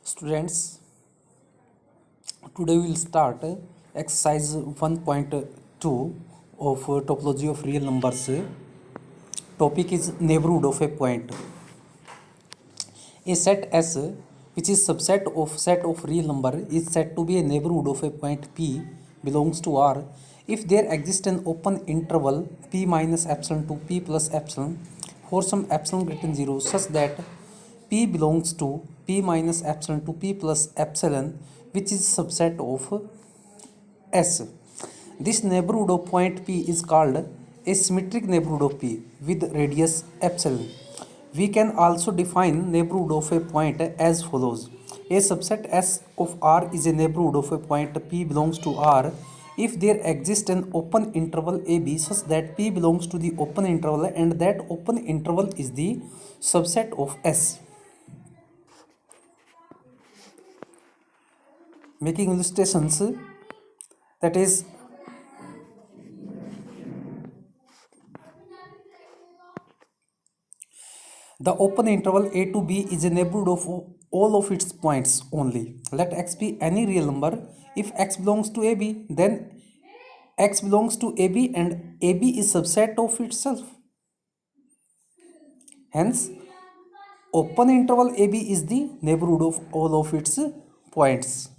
Students, today we will start exercise 1.2 of topology of real numbers. Topic is neighborhood of a point. A set S, which is subset of set of real number, is said to be a neighborhood of a point P belongs to R if there exists an open interval P minus epsilon to P plus epsilon for some epsilon greater than 0 such that P belongs to P minus epsilon to P plus epsilon, which is subset of S. This neighborhood of point P is called a symmetric neighborhood of P with radius epsilon. We can also define neighborhood of a point as follows. A subset S of R is a neighborhood of a point P belongs to R if there exists an open interval AB such that P belongs to the open interval and that open interval is the subset of S. Making illustrations, that is, the open interval a to b is a neighborhood of all of its points only. Let x be any real number. If x belongs to ab, then x belongs to ab and ab is subset of itself. Hence, open interval ab is the neighborhood of all of its points.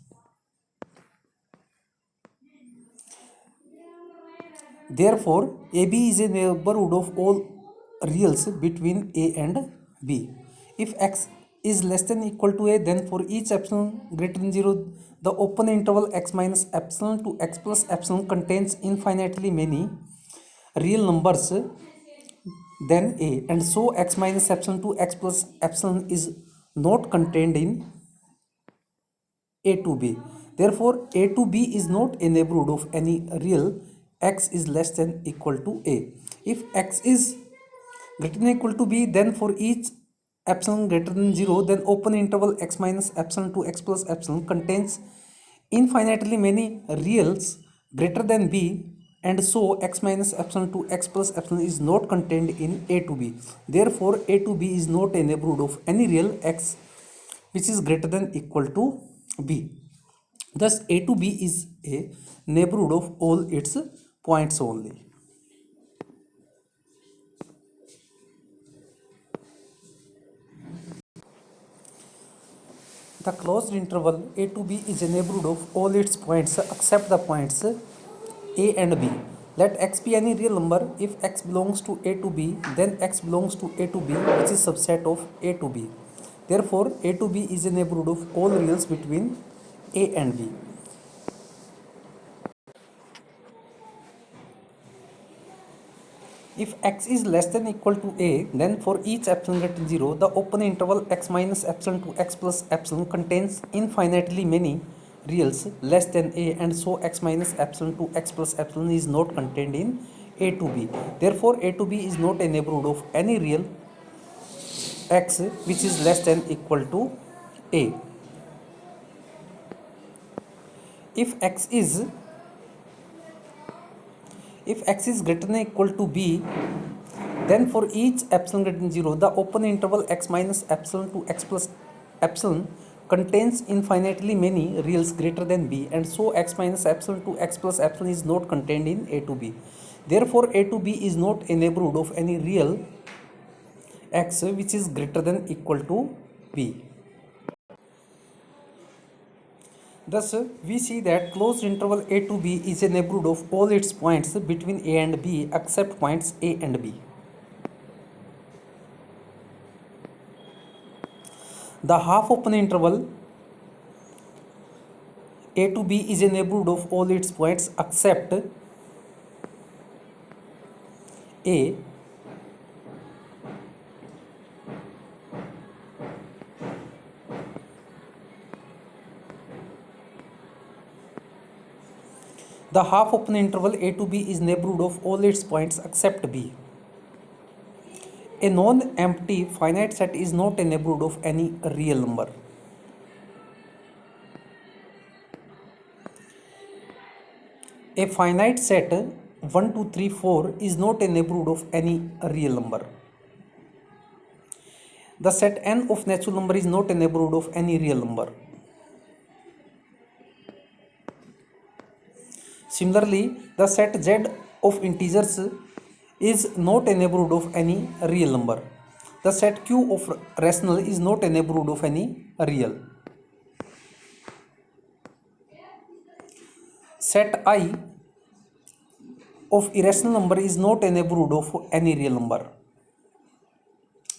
Therefore, AB is a neighborhood of all reals between A and B. If x is less than or equal to A, then for each epsilon greater than 0, the open interval x minus epsilon to x plus epsilon contains infinitely many real numbers than A, and so x minus epsilon to x plus epsilon is not contained in A to B. Therefore, A to B is not a neighborhood of any real x is less than or equal to A. If x is greater than or equal to B, then for each epsilon greater than 0, then open interval x minus epsilon to x plus epsilon contains infinitely many reals greater than B, and so x minus epsilon to x plus epsilon is not contained in A to B. Therefore, A to B is not a neighborhood of any real x which is greater than or equal to B. Thus, A to B is a neighborhood of all its points only. The closed interval A to B is a neighborhood of all its points except the points A and B. Let x be any real number. If x belongs to A to B, then x belongs to A to B, which is subset of A to B. Therefore, A to B is a neighborhood of all reals between A and B. If x is less than or equal to A, then for each epsilon greater than 0, the open interval x minus epsilon to x plus epsilon contains infinitely many reals less than A, and so x minus epsilon to x plus epsilon is not contained in A to B. Therefore, A to B is not a neighborhood of any real x which is less than or equal to A. If x is greater than or equal to B, then for each epsilon greater than 0, the open interval x minus epsilon to x plus epsilon contains infinitely many reals greater than B, and so x minus epsilon to x plus epsilon is not contained in A to B. Therefore, A to B is not a neighborhood of any real x which is greater than or equal to B. Thus, we see that closed interval A to B is a neighborhood of all its points between A and B except points A and B. The half open interval A to B is a neighborhood of all its points except A. The half open interval A to B is neighborhood of all its points except B. A non-empty finite set is not a neighborhood of any real number. A finite set 1, 2, 3, 4 is not a neighborhood of any real number. The set n of natural number is not a neighborhood of any real number. Similarly, the set z of integers is not a neighborhood of any real number. The set q of rational is not a neighborhood of any real. Set I of irrational number is not a neighborhood of any real number.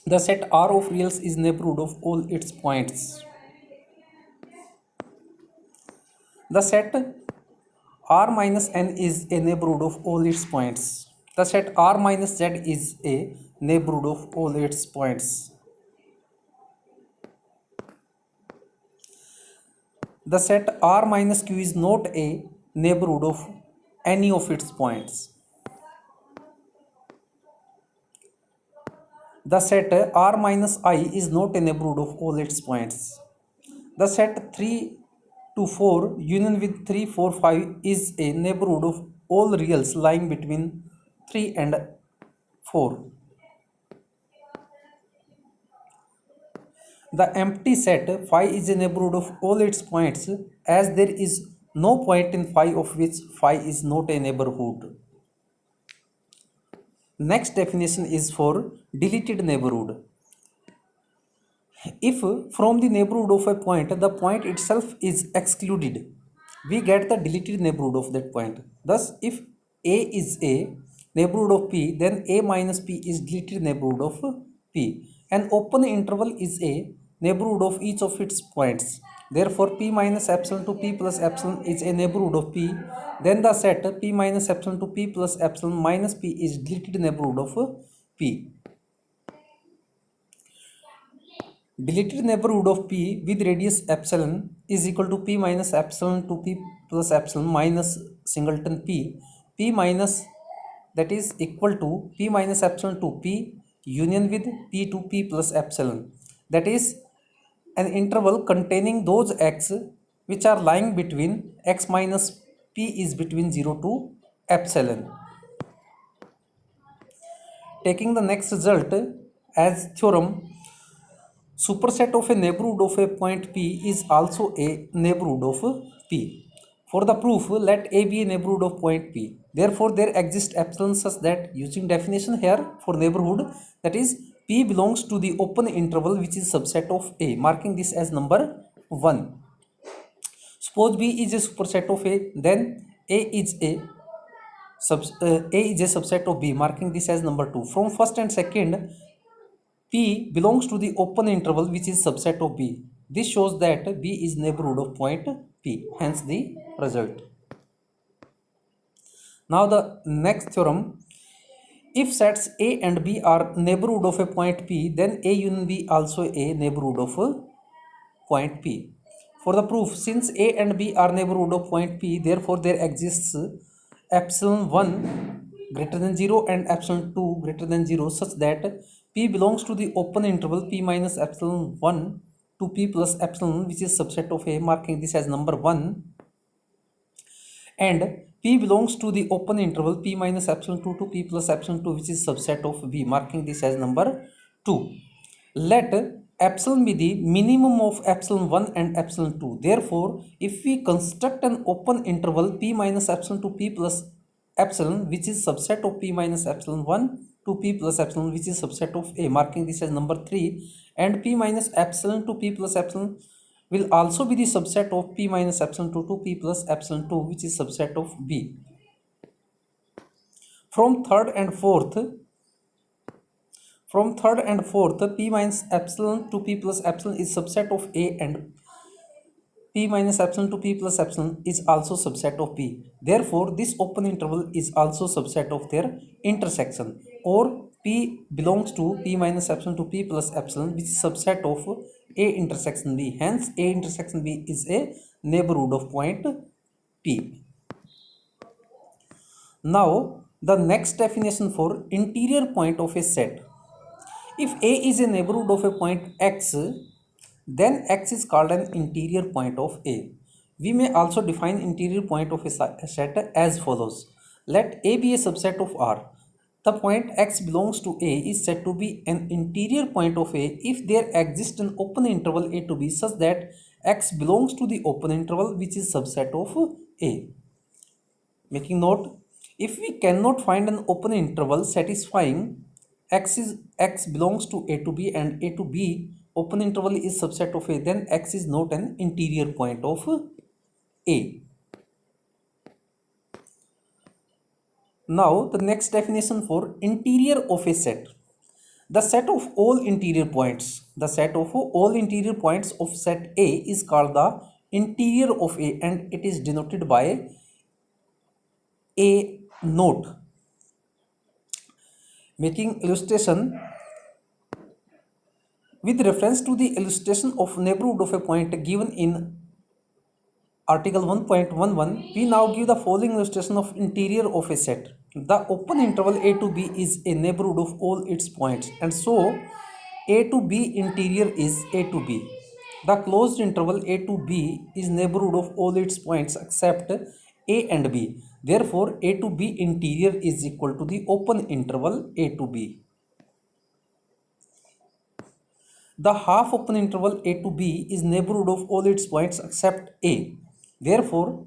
The set R of reals is neighborhood of all its points. The set R minus n is a neighborhood of all its points. The set R minus z is a neighborhood of all its points. The set R minus q is not a neighborhood of any of its points. The set R minus I is not a neighborhood of all its points. The set 3 to 4 union with 3, 4, 5 is a neighborhood of all reals lying between 3 and 4. The empty set phi is a neighborhood of all its points, as there is no point in phi of which phi is not a neighborhood. Next definition is for deleted neighborhood. If from the neighborhood of a point the point itself is excluded, we get the deleted neighborhood of that point. Thus, if A is a neighborhood of P, then A minus P is deleted neighborhood of P. An open interval is a neighborhood of each of its points. Therefore, P minus epsilon to P plus epsilon is a neighborhood of P. Then the set P minus epsilon to P plus epsilon minus P is deleted neighborhood of P. Deleted neighborhood of P with radius epsilon is equal to P minus epsilon to P plus epsilon minus singleton P. P minus, that is equal to P minus epsilon to P union with P to P plus epsilon. That is an interval containing those x which are lying between x minus P is between 0 to epsilon. Taking the next result as theorem, superset of a neighborhood of a point P is also a neighborhood of P. For the proof, let A be a neighborhood of point P. Therefore, there exists epsilon such that, using definition here for neighborhood, that is, P belongs to the open interval which is subset of A, marking this as number 1. Suppose B is a superset of A, then A is a subset of B, marking this as number 2. From first and second, P belongs to the open interval which is subset of B. This shows that B is neighborhood of point P, hence the result. Now the next theorem, if sets A and B are neighborhood of a point P, then A union B also a neighborhood of a point P. For the proof, since A and B are neighborhood of point P, therefore there exists epsilon 1 greater than 0 and epsilon 2 greater than 0 such that P belongs to the open interval P minus epsilon 1 to P plus epsilon which is subset of A, marking this as number 1, and P belongs to the open interval P minus epsilon 2 to P plus epsilon 2 which is subset of B, marking this as number 2. Let epsilon be the minimum of epsilon 1 and epsilon 2. Therefore, if we construct an open interval P minus epsilon to P plus epsilon which is subset of P minus epsilon 1 to P plus epsilon which is subset of A, marking this as number 3, and P minus epsilon to P plus epsilon will also be the subset of P minus epsilon 2 to P plus epsilon 2 which is subset of B. From third and fourth, P minus epsilon to P plus epsilon is subset of A, and P minus epsilon to P plus epsilon is also subset of B. Therefore, this open interval is also subset of their intersection, or P belongs to P minus epsilon to P plus epsilon which is subset of A intersection B. Hence, A intersection B is a neighborhood of point P. Now, the next definition for interior point of a set. If A is a neighborhood of a point X, then X is called an interior point of A. We may also define interior point of a set as follows. Let A be a subset of R. The point x belongs to A is said to be an interior point of A if there exists an open interval A to B such that x belongs to the open interval which is subset of A. Making note, if we cannot find an open interval satisfying x belongs to A to B and A to B open interval is subset of A, then x is not an interior point of A. Now the next definition for interior of a set. The set of all interior points. The set of all interior points of set A is called the interior of A and it is denoted by A note. Making illustration with reference to the illustration of neighborhood of a point given in Article 1.11, we now give the following illustration of interior of a set. The open interval A to B is a neighborhood of all its points and so A to B interior is A to B. The closed interval A to B is neighborhood of all its points except A and B. Therefore, A to B interior is equal to the open interval A to B. The half open interval A to B is neighborhood of all its points except A. Therefore,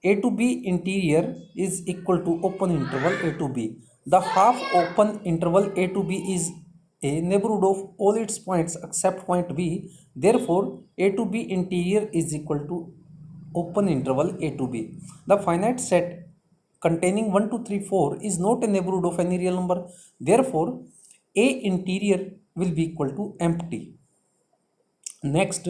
A to B interior is equal to open interval A to B. The half open interval A to B is a neighborhood of all its points except point B. Therefore, A to B interior is equal to open interval A to B. The finite set containing 1, 2, 3, 4 is not a neighborhood of any real number. Therefore, A interior will be equal to empty. Next,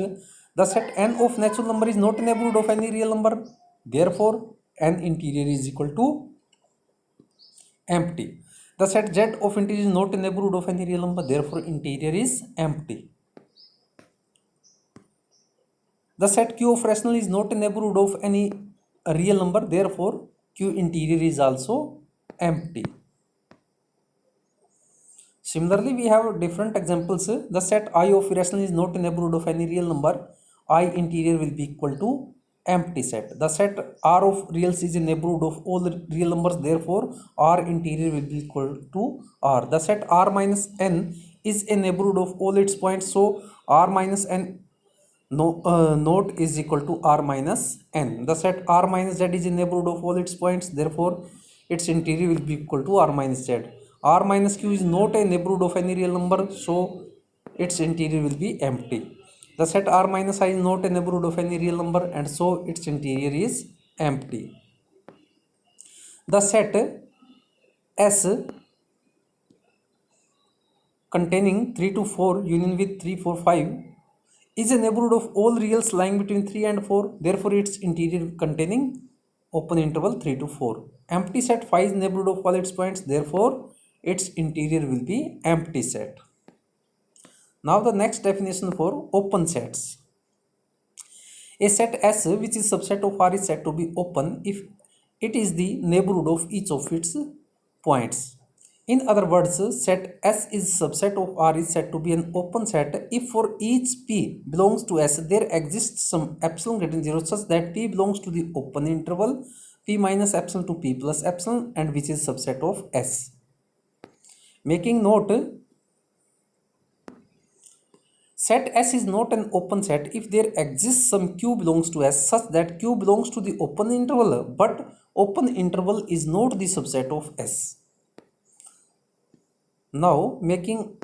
the set n of natural number is not a neighborhood of any real number. Therefore, n interior is equal to empty. The set z of integer is not a neighborhood of any real number. Therefore, interior is empty. The set q of rational is not a neighborhood of any real number. Therefore, q interior is also empty. Similarly, we have different examples. The set I of irrational is not a neighborhood of any real number. I interior will be equal to empty set. The set R of reals is a neighborhood of all the real numbers. Therefore, R interior will be equal to R. The set R minus n is a neighborhood of all its points. So, R minus n note is equal to R minus n. The set R minus z is a neighborhood of all its points. Therefore, its interior will be equal to R minus z. R minus q is not a neighborhood of any real number, so its interior will be empty. The set R minus I is not a neighborhood of any real number and so its interior is empty. The set S containing 3 to 4 union with 3, 4, 5 is a neighborhood of all reals lying between 3 and 4. Therefore, its interior containing open interval 3 to 4. Empty set phi is neighborhood of all its points. Therefore, its interior will be empty set. Now the next definition for open sets. A set S which is subset of R is said to be open if it is the neighborhood of each of its points. In other words, set S is subset of R is said to be an open set if for each P belongs to S there exists some epsilon greater than 0 such that P belongs to the open interval P minus epsilon to P plus epsilon and which is subset of S. Making note, set S is not an open set if there exists some Q belongs to S such that Q belongs to the open interval but open interval is not the subset of S. Now making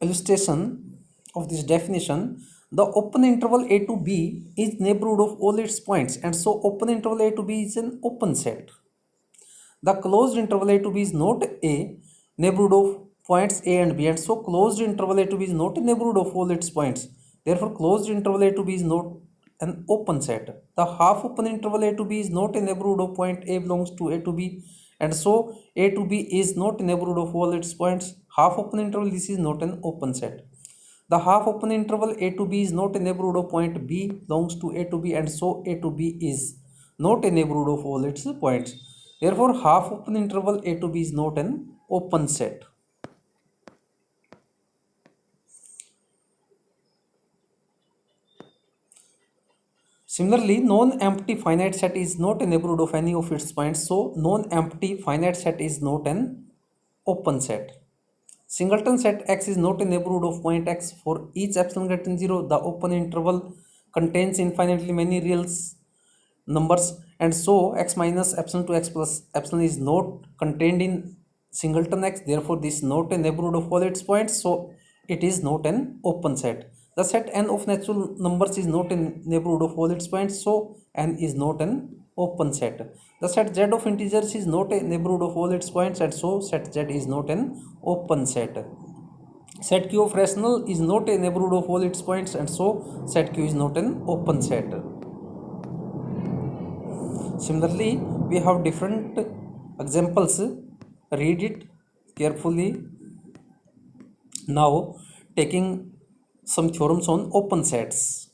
illustration of this definition, the open interval A to B is neighborhood of all its points and so open interval A to B is an open set. The closed interval A to B is not a neighborhood of points A and B and so closed interval A to B is not a neighborhood of all its points. Therefore, closed interval A to B is not an open set. The half open interval A to B is not a neighborhood of point A belongs to A to B and so A to B is not a neighborhood of all its points. Half open interval, this is not an open set. The half open interval A to B is not a neighborhood of point B belongs to A to B and so A to B is not a neighborhood of all its points. Therefore, half open interval A to B is not an open set. Similarly, non-empty finite set is not a neighborhood of any of its points. So, non-empty finite set is not an open set. Singleton set X is not a neighborhood of point X. For each epsilon greater than 0, the open interval contains infinitely many real numbers, and so x minus epsilon to x plus epsilon is not contained in singleton X. Therefore, this is not a neighborhood of all its points, so it is not an open set. The set n of natural numbers is not a neighborhood of all its points, so n is not an open set. The set z of integers is not a neighborhood of all its points, and so set z is not an open set. Set q of rational is not a neighborhood of all its points, and so set q is not an open set. Similarly, we have different examples. Read it carefully. Now, taking some theorems on open sets.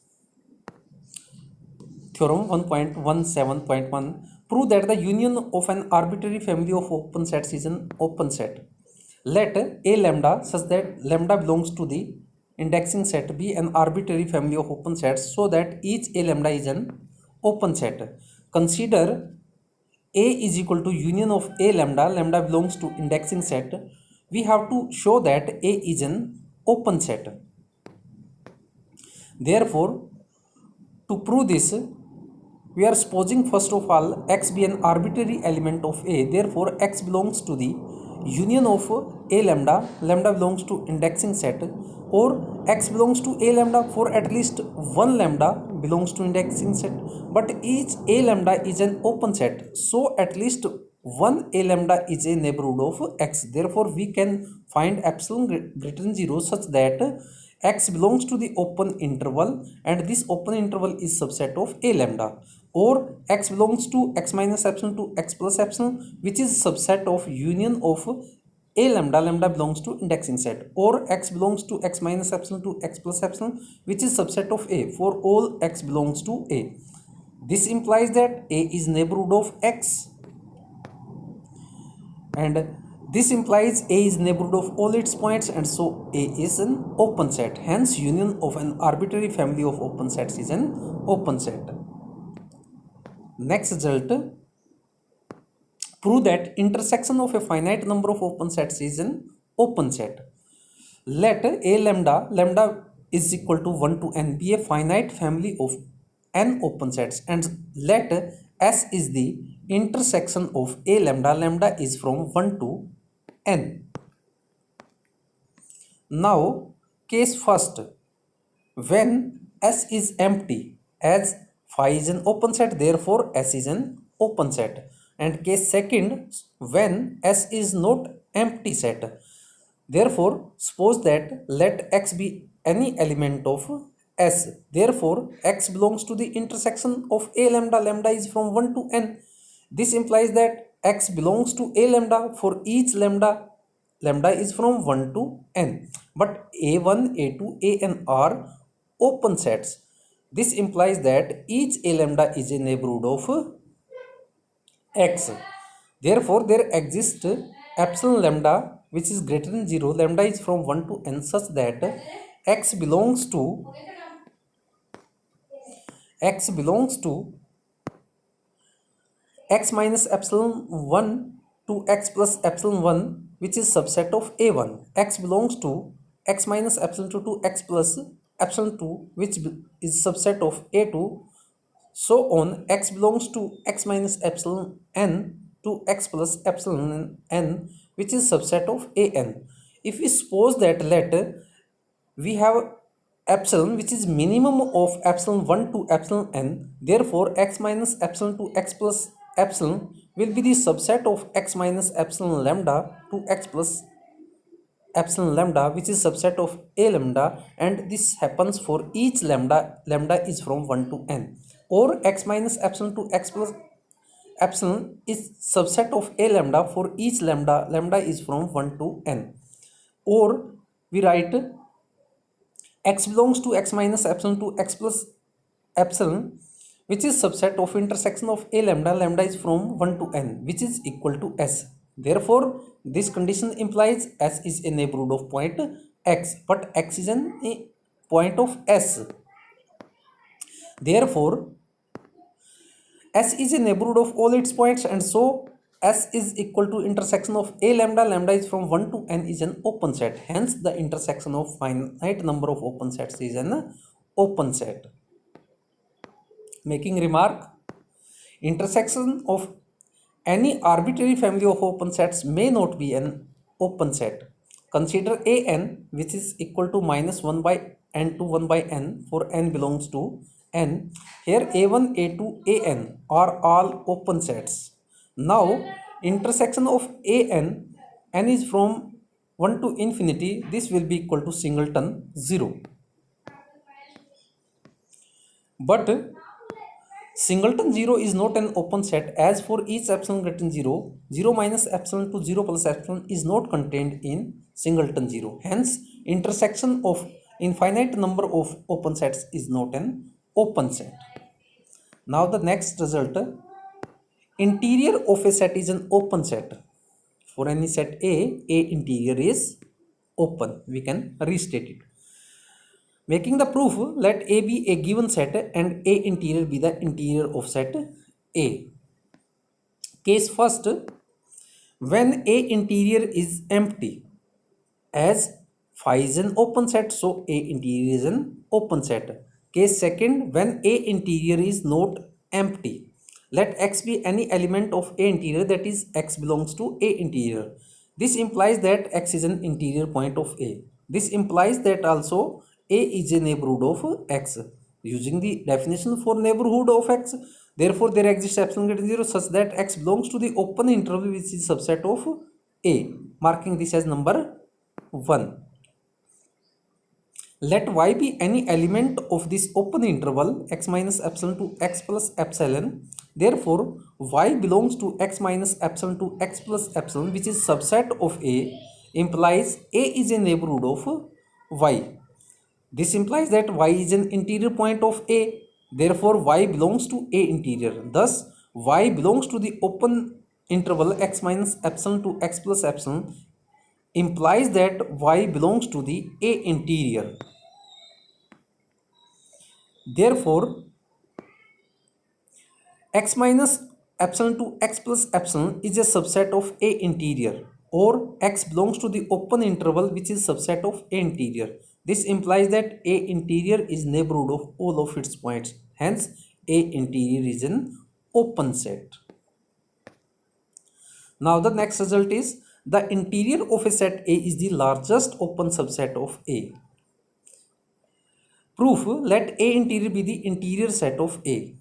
Theorem 1.17.1, prove that the union of an arbitrary family of open sets is an open set. Let A lambda such that lambda belongs to the indexing set be an arbitrary family of open sets so that each A lambda is an open set. Consider A is equal to union of A lambda, lambda belongs to indexing set. We have to show that A is an open set. Therefore, to prove this, we are supposing first of all X be an arbitrary element of A. Therefore, X belongs to the union of A lambda, lambda belongs to indexing set, or X belongs to A lambda for at least one lambda belongs to indexing set, but each A lambda is an open set, so at least one A lambda is a neighborhood of X. Therefore, we can find epsilon greater than 0 such that X belongs to the open interval and this open interval is subset of A lambda, or X belongs to X minus epsilon to X plus epsilon, which is subset of union of A lambda, lambda belongs to indexing set, or X belongs to X minus epsilon to X plus epsilon, which is subset of A for all X belongs to A. This implies that A is neighborhood of X, and this implies A is neighborhood of all its points, and so A is an open set. Hence, union of an arbitrary family of open sets is an open set. Next result, prove that intersection of a finite number of open sets is an open set. Let A lambda, lambda is equal to 1 to n be a finite family of n open sets, and let S is the intersection of A lambda, lambda is from 1 to n. Now, case first, when S is empty, as phi is an open set, therefore S is an open set. And case second, when S is not empty set, therefore suppose that let X be any element of S, therefore X belongs to the intersection of A lambda, lambda is from 1 to n. This implies that X belongs to A lambda for each lambda, lambda is from 1 to n, but A1, A2, An are open sets. This implies that each A lambda is a neighborhood of X. Therefore, there exists epsilon lambda which is greater than 0, lambda is from 1 to n such that X belongs to X minus epsilon 1 to X plus epsilon 1, which is subset of A1. X belongs to X minus epsilon 2 to X plus epsilon 2, which is subset of A2. So on, X belongs to X minus epsilon n to X plus epsilon n, which is subset of An. If we suppose that let we have epsilon which is minimum of epsilon 1 to epsilon n, therefore X minus epsilon to X plus epsilon will be the subset of X minus epsilon lambda to X plus epsilon lambda, which is subset of A lambda, and this happens for each lambda, lambda is from 1 to n, or X minus epsilon to X plus epsilon is subset of A lambda for each lambda, lambda is from 1 to n, or we write X belongs to X minus epsilon to X plus epsilon, which is subset of intersection of A lambda, lambda is from 1 to n, which is equal to S. Therefore, this condition implies S is a neighborhood of point X, but X is a point of S. Therefore, S is a neighborhood of all its points, and so S is equal to intersection of A lambda, lambda is from 1 to n is an open set. Hence, the intersection of finite number of open sets is an open set. Making remark, intersection of any arbitrary family of open sets may not be an open set. Consider an which is equal to minus 1 by n to 1 by n for n belongs to n. Here a1, a2, an are all open sets. Now intersection of n is from 1 to infinity, this will be equal to singleton 0. But singleton 0 is not an open set, as for each epsilon greater than 0, 0 minus epsilon to 0 plus epsilon is not contained in singleton 0. Hence, intersection of infinite number of open sets is not an open set. Now the next result, interior of a set is an open set. For any set A interior is open. We can restate it. Making the proof, let A be a given set and A interior be the interior of set A. Case first, when A interior is empty, as phi is an open set, so A interior is an open set. Case second, when A interior is not empty, let X be any element of A interior, that is X belongs to A interior. This implies that X is an interior point of A. This implies that also A is a neighborhood of X. Using the definition for neighborhood of X, therefore there exists epsilon greater than 0 such that X belongs to the open interval which is subset of A, marking this as number 1. Let Y be any element of this open interval x minus epsilon to x plus epsilon. Therefore, Y belongs to x minus epsilon to x plus epsilon, which is subset of A, implies A is a neighborhood of Y. This implies that Y is an interior point of A. Therefore, Y belongs to A interior. Thus, Y belongs to the open interval x minus epsilon to x plus epsilon, implies that Y belongs to the A interior. Therefore, x minus epsilon to x plus epsilon is a subset of A interior, or x belongs to the open interval which is subset of A interior. This implies that A interior is neighborhood of all of its points. Hence, A interior is an open set. Now the next result is the interior of a set A is the largest open subset of A. Proof, let A interior be the interior set of A.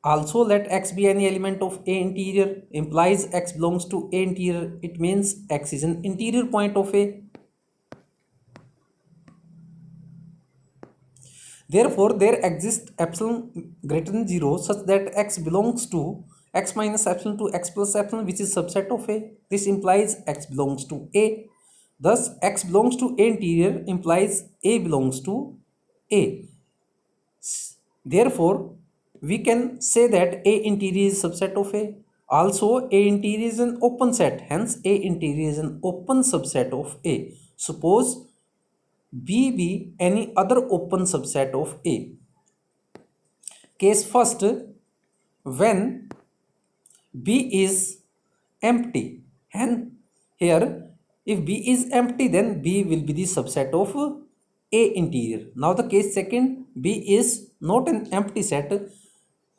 Also let X be any element of A interior, implies X belongs to A interior. It means X is an interior point of A. Therefore, there exists epsilon greater than 0 such that X belongs to x minus epsilon to x plus epsilon, which is subset of A. This implies X belongs to A. Thus, X belongs to A interior implies A belongs to A. Therefore, we can say that A interior is subset of A. Also, A interior is an open set. Hence, A interior is an open subset of A. Suppose B be any other open subset of A. Case first, when B is empty, and here if B is empty, then B will be the subset of A interior. Now the case second, B is not an empty set.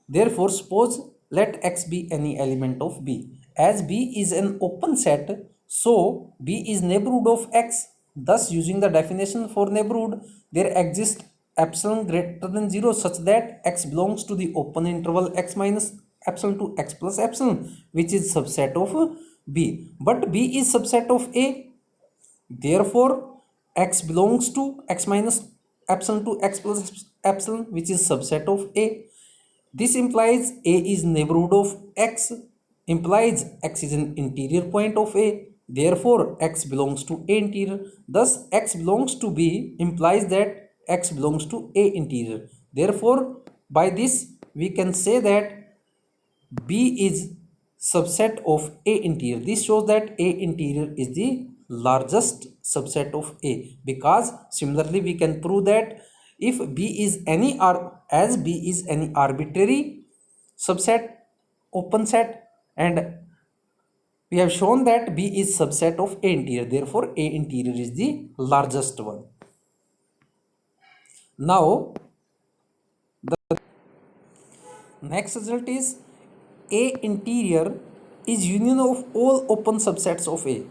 Therefore, suppose let X be any element of B. As B is an open set, so B is neighborhood of X. Thus, using the definition for neighborhood, there exists epsilon greater than 0 such that X belongs to the open interval x minus epsilon to x plus epsilon, which is subset of B. But B is subset of A. Therefore, X belongs to x minus epsilon to x plus epsilon, which is subset of A. This implies A is neighborhood of X, implies X is an interior point of A. Therefore, X belongs to A interior. Thus, X belongs to B implies that X belongs to A interior. Therefore, by this, we can say that B is subset of A interior. This shows that A interior is the largest subset of A, because similarly we can prove that if B is any arbitrary subset, open set, and We have shown that B is subset of A interior. Therefore, A interior is the largest one. Now, the next result is A interior is union of all open subsets of A.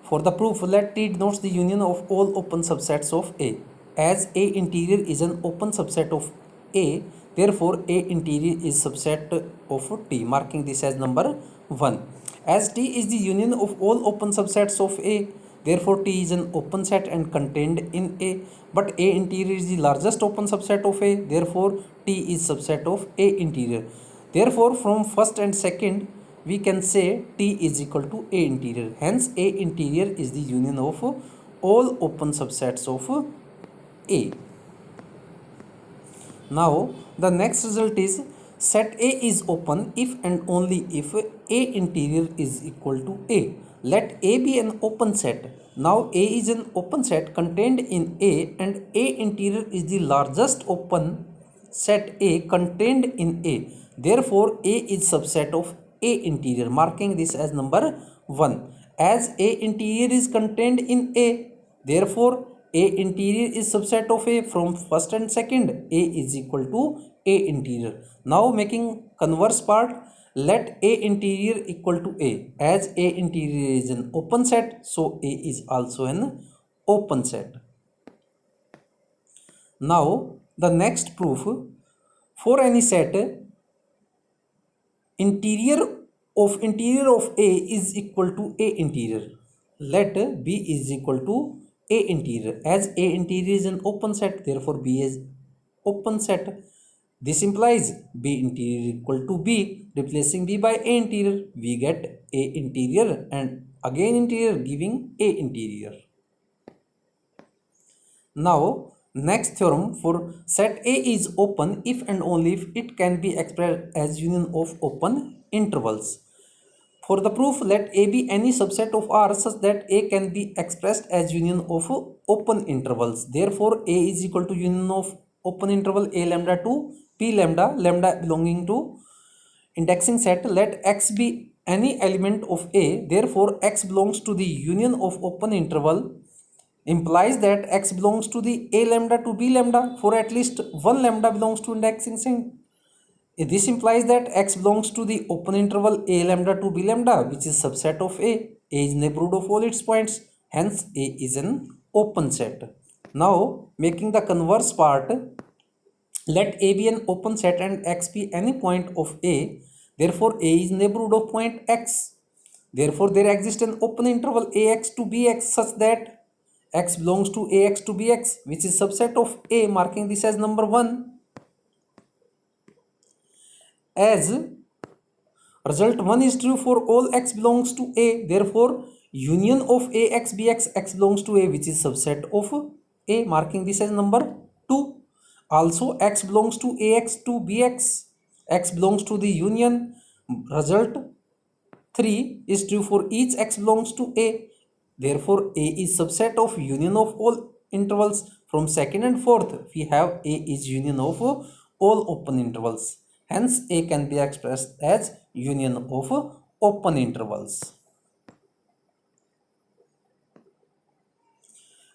For the proof, let T denotes the union of all open subsets of A. As A interior is an open subset of A, therefore A interior is subset of T, marking this as number 1. As T is the union of all open subsets of A, therefore T is an open set and contained in A. But A interior is the largest open subset of A, therefore T is subset of A interior. Therefore, from first and second, we can say T is equal to A interior. Hence, A interior is the union of all open subsets of A. Now, the next result is set A is open if and only if A interior is equal to A. Let A be an open set. Now, A is an open set contained in A, and A interior is the largest open set A contained in A. Therefore, A is subset of A interior, marking this as number 1. As A interior is contained in A, therefore A interior is subset of A. From first and second, A is equal to A interior. Now making converse part, let A interior equal to A. As A interior is an open set, so A is also an open set. Now the next proof, for any set interior of A is equal to A interior, let B is equal to A interior. As A interior is an open set, therefore B is open set. This implies B interior equal to B. Replacing B by A interior, we get A interior and again interior, giving A interior. Now next theorem, for set A is open if and only if it can be expressed as union of open intervals. For the proof, let A be any subset of R such that A can be expressed as union of open intervals. Therefore, A is equal to union of open interval A lambda to P lambda, lambda belonging to indexing set. Let X be any element of A. Therefore, X belongs to the union of open interval, implies that X belongs to the A lambda to B lambda, for at least one lambda belongs to indexing set. This implies that X belongs to the open interval A lambda to B lambda, which is subset of A. A is neighborhood of all its points. Hence, A is an open set. Now, making the converse part, let A be an open set and X be any point of A. Therefore, A is neighborhood of point X. Therefore, there exists an open interval AX to BX such that X belongs to AX to BX, which is subset of A, marking this as number 1. As result 1 is true for all X belongs to A, therefore union of AX BX, X belongs to A, which is subset of A, marking this as number 2. Also X belongs to AX to BX, X belongs to the union. Result 3 is true for each X belongs to A, therefore A is subset of union of all intervals. From second and fourth, we have A is union of all open intervals. Hence, A can be expressed as union of open intervals.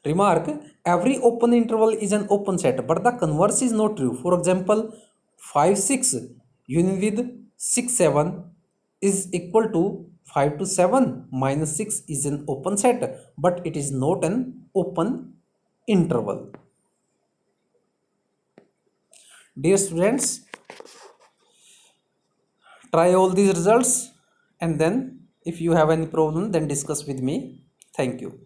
Remark, every open interval is an open set, but the converse is not true. For example, 5, 6 union with 6, 7 is equal to 5 to 7 minus 6 is an open set, but it is not an open interval. Dear students, try all these results and then if you have any problem, then discuss with me. Thank you.